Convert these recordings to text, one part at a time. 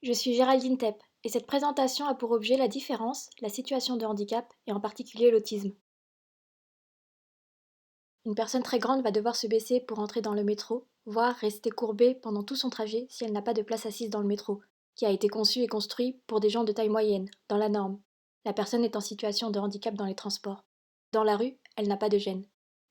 Je suis Géraldine Tepp et cette présentation a pour objet la différence, la situation de handicap et en particulier l'autisme. Une personne très grande va devoir se baisser pour entrer dans le métro, voire rester courbée pendant tout son trajet si elle n'a pas de place assise dans le métro, qui a été conçu et construit pour des gens de taille moyenne, dans la norme. La personne est en situation de handicap dans les transports. Dans la rue, elle n'a pas de gêne.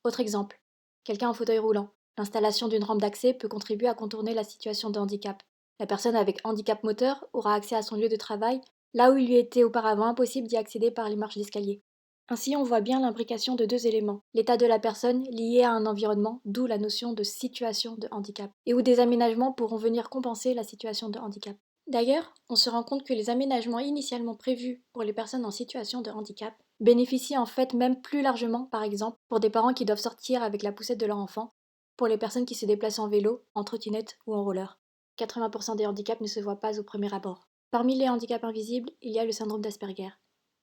Autre exemple, quelqu'un en fauteuil roulant. L'installation d'une rampe d'accès peut contribuer à contourner la situation de handicap. La personne avec handicap moteur aura accès à son lieu de travail, là où il lui était auparavant impossible d'y accéder par les marches d'escalier. Ainsi, on voit bien l'imbrication de deux éléments, l'état de la personne lié à un environnement, d'où la notion de situation de handicap, et où des aménagements pourront venir compenser la situation de handicap. D'ailleurs, on se rend compte que les aménagements initialement prévus pour les personnes en situation de handicap bénéficient en fait même plus largement, par exemple, pour des parents qui doivent sortir avec la poussette de leur enfant, pour les personnes qui se déplacent en vélo, en trottinette ou en roller. 80% des handicaps ne se voient pas au premier abord. Parmi les handicaps invisibles, il y a le syndrome d'Asperger.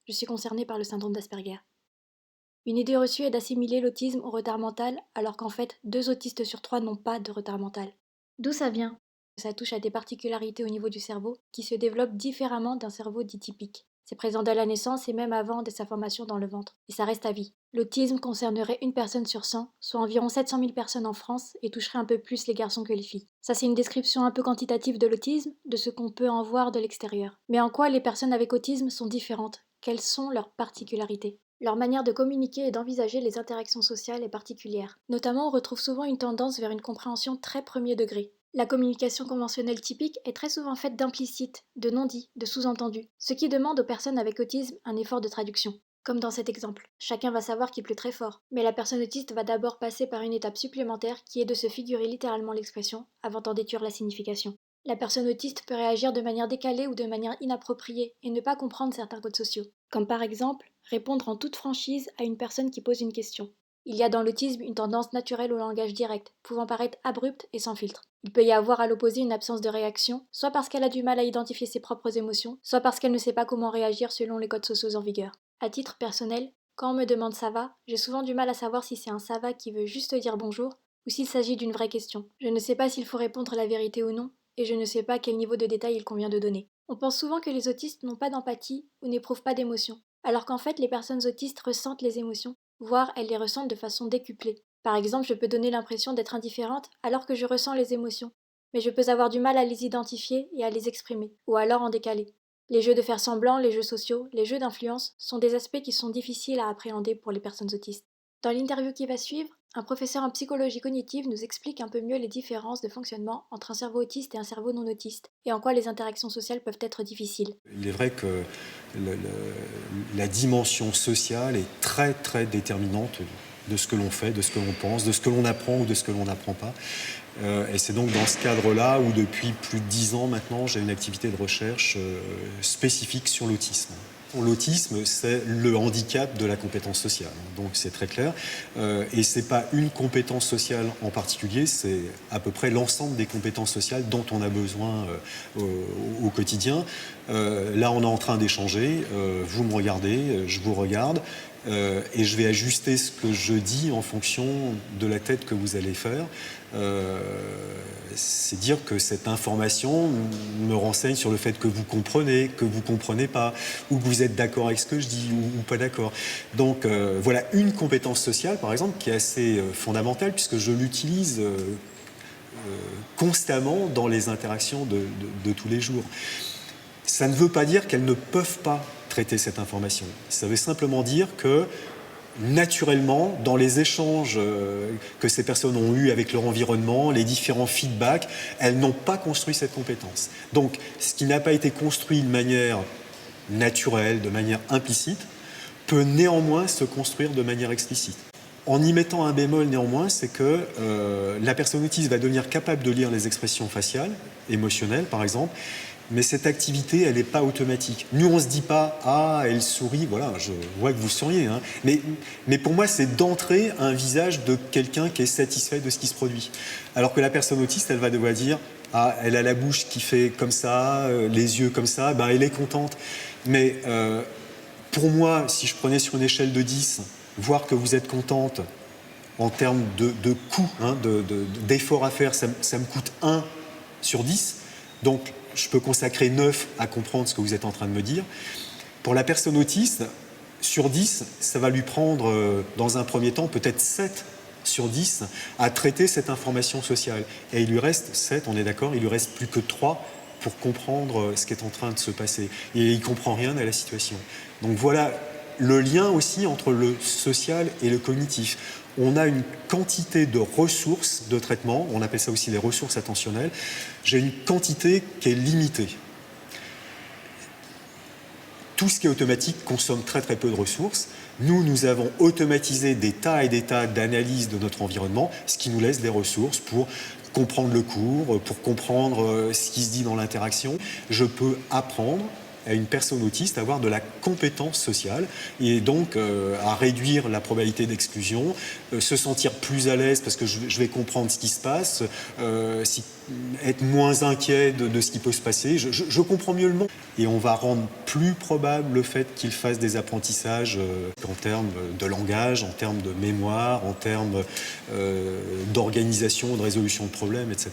Je suis concernée par le syndrome d'Asperger. Une idée reçue est d'assimiler l'autisme au retard mental, alors qu'en fait, 2 autistes sur 3 n'ont pas de retard mental. D'où ça vient? Ça touche à des particularités au niveau du cerveau qui se développent différemment d'un cerveau dit typique. C'est présent dès la naissance et même avant dès sa formation dans le ventre, et ça reste à vie. L'autisme concernerait une personne sur 100, soit environ 700 000 personnes en France, et toucherait un peu plus les garçons que les filles. Ça, c'est une description un peu quantitative de l'autisme, de ce qu'on peut en voir de l'extérieur. Mais en quoi les personnes avec autisme sont différentes? Quelles sont leurs particularités? Leur manière de communiquer et d'envisager les interactions sociales est particulière. Notamment, on retrouve souvent une tendance vers une compréhension très premier degré. La communication conventionnelle typique est très souvent faite d'implicites, de non-dits, de sous-entendus, ce qui demande aux personnes avec autisme un effort de traduction. Comme dans cet exemple, chacun va savoir qu'il pleut très fort, mais la personne autiste va d'abord passer par une étape supplémentaire qui est de se figurer littéralement l'expression avant d'en déduire la signification. La personne autiste peut réagir de manière décalée ou de manière inappropriée et ne pas comprendre certains codes sociaux, comme par exemple répondre en toute franchise à une personne qui pose une question. Il y a dans l'autisme une tendance naturelle au langage direct, pouvant paraître abrupte et sans filtre. Il peut y avoir à l'opposé une absence de réaction, soit parce qu'elle a du mal à identifier ses propres émotions, soit parce qu'elle ne sait pas comment réagir selon les codes sociaux en vigueur. À titre personnel, quand on me demande ça va, j'ai souvent du mal à savoir si c'est un ça va qui veut juste dire bonjour ou s'il s'agit d'une vraie question. Je ne sais pas s'il faut répondre la vérité ou non, et je ne sais pas quel niveau de détail il convient de donner. On pense souvent que les autistes n'ont pas d'empathie ou n'éprouvent pas d'émotions, alors qu'en fait les personnes autistes ressentent les émotions, voire elles les ressentent de façon décuplée. Par exemple, je peux donner l'impression d'être indifférente alors que je ressens les émotions, mais je peux avoir du mal à les identifier et à les exprimer, ou alors en décalé. Les jeux de faire semblant, les jeux sociaux, les jeux d'influence sont des aspects qui sont difficiles à appréhender pour les personnes autistes. Dans l'interview qui va suivre, un professeur en psychologie cognitive nous explique un peu mieux les différences de fonctionnement entre un cerveau autiste et un cerveau non autiste, et en quoi les interactions sociales peuvent être difficiles. Il est vrai que la dimension sociale est très très déterminante de ce que l'on fait, de ce que l'on pense, de ce que l'on apprend ou de ce que l'on n'apprend pas. Et c'est donc dans ce cadre-là où depuis plus de 10 ans maintenant, j'ai une activité de recherche spécifique sur l'autisme. L'autisme, c'est le handicap de la compétence sociale, donc c'est très clair. Et c'est pas une compétence sociale en particulier, c'est à peu près l'ensemble des compétences sociales dont on a besoin au quotidien. Là, on est en train d'échanger, vous me regardez, je vous regarde, et je vais ajuster ce que je dis en fonction de la tête que vous allez faire. C'est dire que cette information me renseigne sur le fait que vous comprenez pas, ou que vous êtes d'accord avec ce que je dis, ou pas d'accord. Donc voilà une compétence sociale, par exemple, qui est assez fondamentale, puisque je l'utilise constamment dans les interactions de tous les jours. Ça ne veut pas dire qu'elles ne peuvent pas traiter cette information. Ça veut simplement dire que naturellement, dans les échanges que ces personnes ont eus avec leur environnement, les différents feedbacks, elles n'ont pas construit cette compétence. Donc, ce qui n'a pas été construit de manière naturelle, de manière implicite, peut néanmoins se construire de manière explicite. En y mettant un bémol néanmoins, c'est que la personne autiste va devenir capable de lire les expressions faciales, émotionnelles par exemple, mais cette activité, elle n'est pas automatique. Nous, on ne se dit pas « Ah, elle sourit », voilà, je vois que vous souriez. Hein. Mais pour moi, c'est d'entrer un visage de quelqu'un qui est satisfait de ce qui se produit. Alors que la personne autiste, elle va devoir dire « Ah, elle a la bouche qui fait comme ça, les yeux comme ça, ben, elle est contente ». Mais pour moi, si je prenais sur une échelle de 10, voir que vous êtes contente en termes de coût, hein, d'effort à faire, ça me coûte 1 sur 10. Donc, je peux consacrer 9 à comprendre ce que vous êtes en train de me dire. Pour la personne autiste, sur 10, ça va lui prendre, dans un premier temps, peut-être 7 sur 10 à traiter cette information sociale. Et il lui reste 7, on est d'accord, il lui reste plus que 3 pour comprendre ce qui est en train de se passer. Et il ne comprend rien à la situation. Donc voilà le lien aussi entre le social et le cognitif. On a une quantité de ressources de traitement, on appelle ça aussi les ressources attentionnelles. J'ai une quantité qui est limitée. Tout ce qui est automatique consomme très très peu de ressources. Nous avons automatisé des tas et des tas d'analyses de notre environnement, ce qui nous laisse des ressources pour comprendre le cours, pour comprendre ce qui se dit dans l'interaction. Je peux apprendre à une personne autiste à avoir de la compétence sociale et donc à réduire la probabilité d'exclusion, se sentir plus à l'aise parce que je vais comprendre ce qui se passe, être moins inquiet de ce qui peut se passer. Je comprends mieux le monde. Et on va rendre plus probable le fait qu'il fasse des apprentissages en termes de langage, en termes de mémoire, en termes d'organisation, de résolution de problèmes, etc.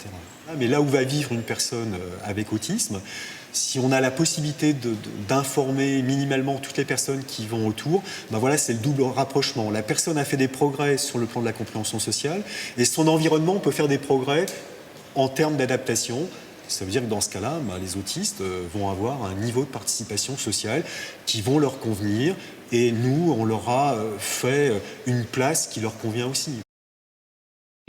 Mais là où va vivre une personne avec autisme, si on a la possibilité d'informer minimalement toutes les personnes qui vont autour, ben voilà, c'est le double rapprochement. La personne a fait des progrès sur le plan de la compréhension sociale et son environnement peut faire des progrès en termes d'adaptation. Ça veut dire que dans ce cas-là, ben, les autistes vont avoir un niveau de participation sociale qui vont leur convenir et nous, on leur a fait une place qui leur convient aussi.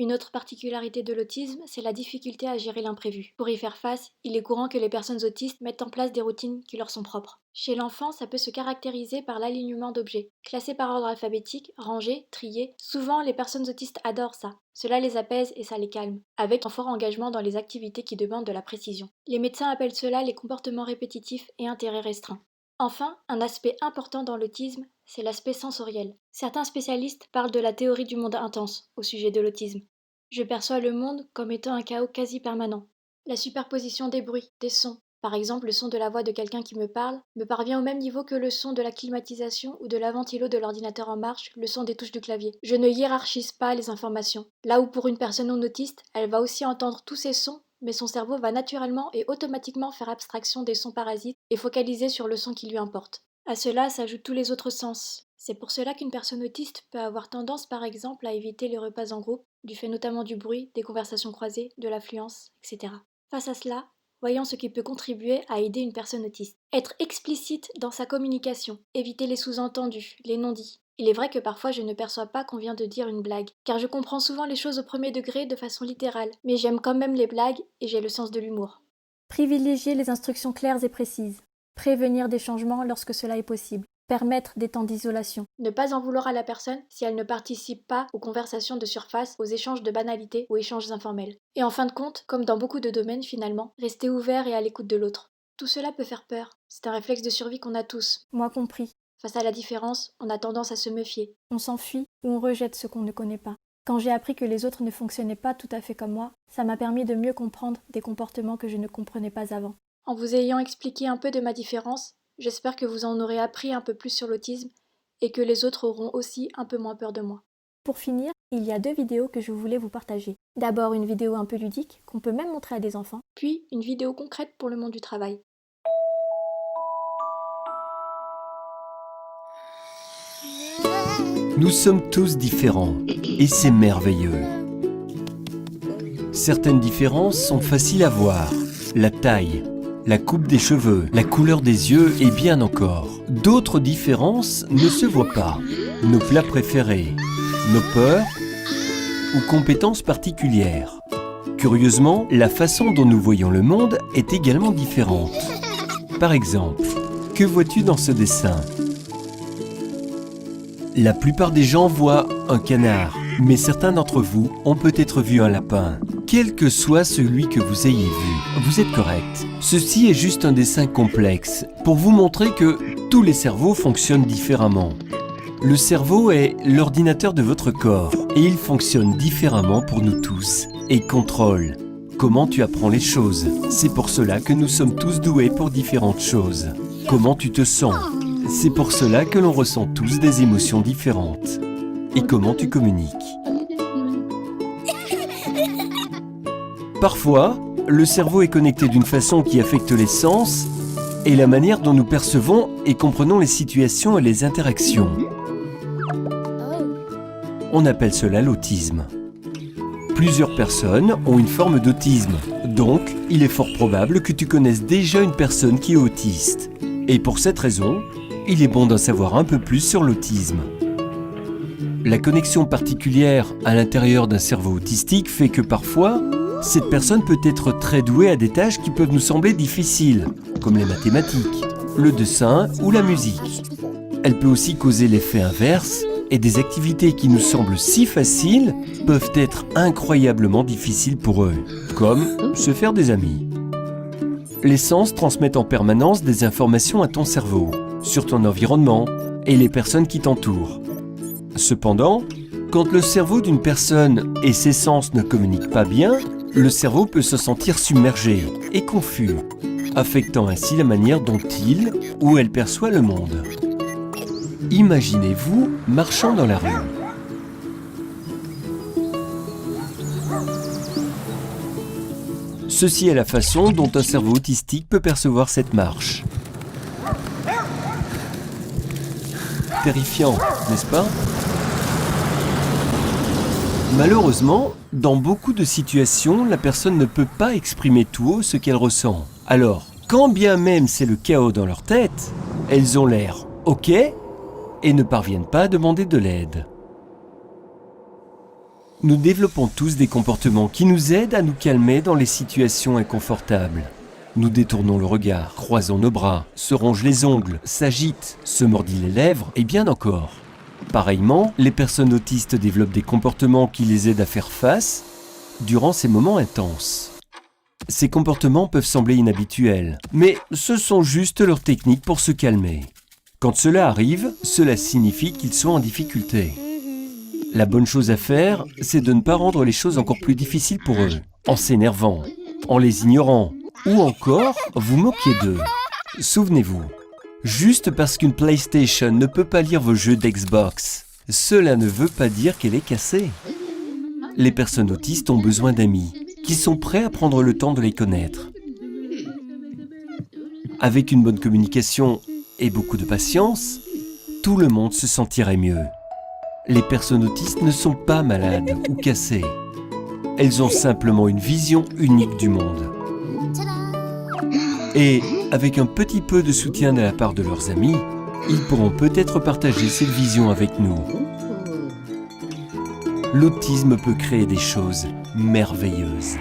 Une autre particularité de l'autisme, c'est la difficulté à gérer l'imprévu. Pour y faire face, il est courant que les personnes autistes mettent en place des routines qui leur sont propres. Chez l'enfant, ça peut se caractériser par l'alignement d'objets. Classés par ordre alphabétique, rangés, triés, souvent les personnes autistes adorent ça. Cela les apaise et ça les calme, avec un fort engagement dans les activités qui demandent de la précision. Les médecins appellent cela les comportements répétitifs et intérêts restreints. Enfin, un aspect important dans l'autisme, c'est l'aspect sensoriel. Certains spécialistes parlent de la théorie du monde intense au sujet de l'autisme. Je perçois le monde comme étant un chaos quasi permanent. La superposition des bruits, des sons. Par exemple, le son de la voix de quelqu'un qui me parle me parvient au même niveau que le son de la climatisation ou de la ventilo de l'ordinateur en marche, le son des touches du clavier. Je ne hiérarchise pas les informations. Là où pour une personne non autiste, elle va aussi entendre tous ces sons, mais son cerveau va naturellement et automatiquement faire abstraction des sons parasites et focaliser sur le son qui lui importe. À cela s'ajoutent tous les autres sens. C'est pour cela qu'une personne autiste peut avoir tendance par exemple à éviter les repas en groupe, du fait notamment du bruit, des conversations croisées, de l'affluence, etc. Face à cela, voyons ce qui peut contribuer à aider une personne autiste. Être explicite dans sa communication, éviter les sous-entendus, les non-dits. Il est vrai que parfois je ne perçois pas qu'on vient de dire une blague, car je comprends souvent les choses au premier degré de façon littérale, mais j'aime quand même les blagues et j'ai le sens de l'humour. Privilégier les instructions claires et précises. Prévenir des changements lorsque cela est possible. Permettre des temps d'isolation. Ne pas en vouloir à la personne si elle ne participe pas aux conversations de surface, aux échanges de banalités ou échanges informels. Et en fin de compte, comme dans beaucoup de domaines finalement, rester ouvert et à l'écoute de l'autre. Tout cela peut faire peur. C'est un réflexe de survie qu'on a tous, moi compris. Face à la différence, on a tendance à se méfier. On s'enfuit ou on rejette ce qu'on ne connaît pas. Quand j'ai appris que les autres ne fonctionnaient pas tout à fait comme moi, ça m'a permis de mieux comprendre des comportements que je ne comprenais pas avant. En vous ayant expliqué un peu de ma différence, j'espère que vous en aurez appris un peu plus sur l'autisme et que les autres auront aussi un peu moins peur de moi. Pour finir, il y a 2 vidéos que je voulais vous partager. D'abord une vidéo un peu ludique, qu'on peut même montrer à des enfants, puis une vidéo concrète pour le monde du travail. Nous sommes tous différents, et c'est merveilleux. Certaines différences sont faciles à voir. La taille, la coupe des cheveux, la couleur des yeux et bien encore. D'autres différences ne se voient pas. Nos plats préférés, nos peurs ou compétences particulières. Curieusement, la façon dont nous voyons le monde est également différente. Par exemple, que vois-tu dans ce dessin ? La plupart des gens voient un canard, mais certains d'entre vous ont peut-être vu un lapin. Quel que soit celui que vous ayez vu, vous êtes correct. Ceci est juste un dessin complexe pour vous montrer que tous les cerveaux fonctionnent différemment. Le cerveau est l'ordinateur de votre corps et il fonctionne différemment pour nous tous et contrôle comment tu apprends les choses. C'est pour cela que nous sommes tous doués pour différentes choses. Comment tu te sens? C'est pour cela que l'on ressent tous des émotions différentes. Et comment tu communiques? Parfois, le cerveau est connecté d'une façon qui affecte les sens et la manière dont nous percevons et comprenons les situations et les interactions. On appelle cela l'autisme. Plusieurs personnes ont une forme d'autisme, donc il est fort probable que tu connaisses déjà une personne qui est autiste. Et pour cette raison, il est bon d'en savoir un peu plus sur l'autisme. La connexion particulière à l'intérieur d'un cerveau autistique fait que parfois, cette personne peut être très douée à des tâches qui peuvent nous sembler difficiles, comme les mathématiques, le dessin ou la musique. Elle peut aussi causer l'effet inverse, et des activités qui nous semblent si faciles peuvent être incroyablement difficiles pour eux, comme se faire des amis. Les sens transmettent en permanence des informations à ton cerveau, sur ton environnement et les personnes qui t'entourent. Cependant, quand le cerveau d'une personne et ses sens ne communiquent pas bien, le cerveau peut se sentir submergé et confus, affectant ainsi la manière dont il ou elle perçoit le monde. Imaginez-vous marchant dans la rue. Ceci est la façon dont un cerveau autistique peut percevoir cette marche. Terrifiant, n'est-ce pas ? Malheureusement, dans beaucoup de situations, la personne ne peut pas exprimer tout haut ce qu'elle ressent. Alors, quand bien même c'est le chaos dans leur tête, elles ont l'air OK et ne parviennent pas à demander de l'aide. Nous développons tous des comportements qui nous aident à nous calmer dans les situations inconfortables. Nous détournons le regard, croisons nos bras, se rongent les ongles, s'agitent, se mordit les lèvres et bien encore. Pareillement, les personnes autistes développent des comportements qui les aident à faire face durant ces moments intenses. Ces comportements peuvent sembler inhabituels, mais ce sont juste leurs techniques pour se calmer. Quand cela arrive, cela signifie qu'ils sont en difficulté. La bonne chose à faire, c'est de ne pas rendre les choses encore plus difficiles pour eux, en s'énervant, en les ignorant, ou encore vous moquer d'eux. Souvenez-vous, juste parce qu'une PlayStation ne peut pas lire vos jeux d'Xbox, cela ne veut pas dire qu'elle est cassée. Les personnes autistes ont besoin d'amis, qui sont prêts à prendre le temps de les connaître. Avec une bonne communication et beaucoup de patience, tout le monde se sentirait mieux. Les personnes autistes ne sont pas malades ou cassées. Elles ont simplement une vision unique du monde. Et avec un petit peu de soutien de la part de leurs amis, ils pourront peut-être partager cette vision avec nous. L'autisme peut créer des choses merveilleuses.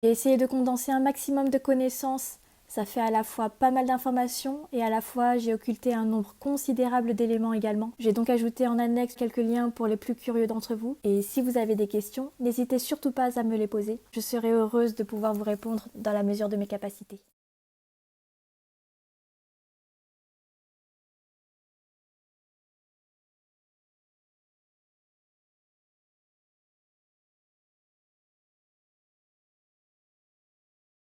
J'ai essayé de condenser un maximum de connaissances. Ça fait à la fois pas mal d'informations et à la fois j'ai occulté un nombre considérable d'éléments également. J'ai donc ajouté en annexe quelques liens pour les plus curieux d'entre vous. Et si vous avez des questions, n'hésitez surtout pas à me les poser. Je serai heureuse de pouvoir vous répondre dans la mesure de mes capacités.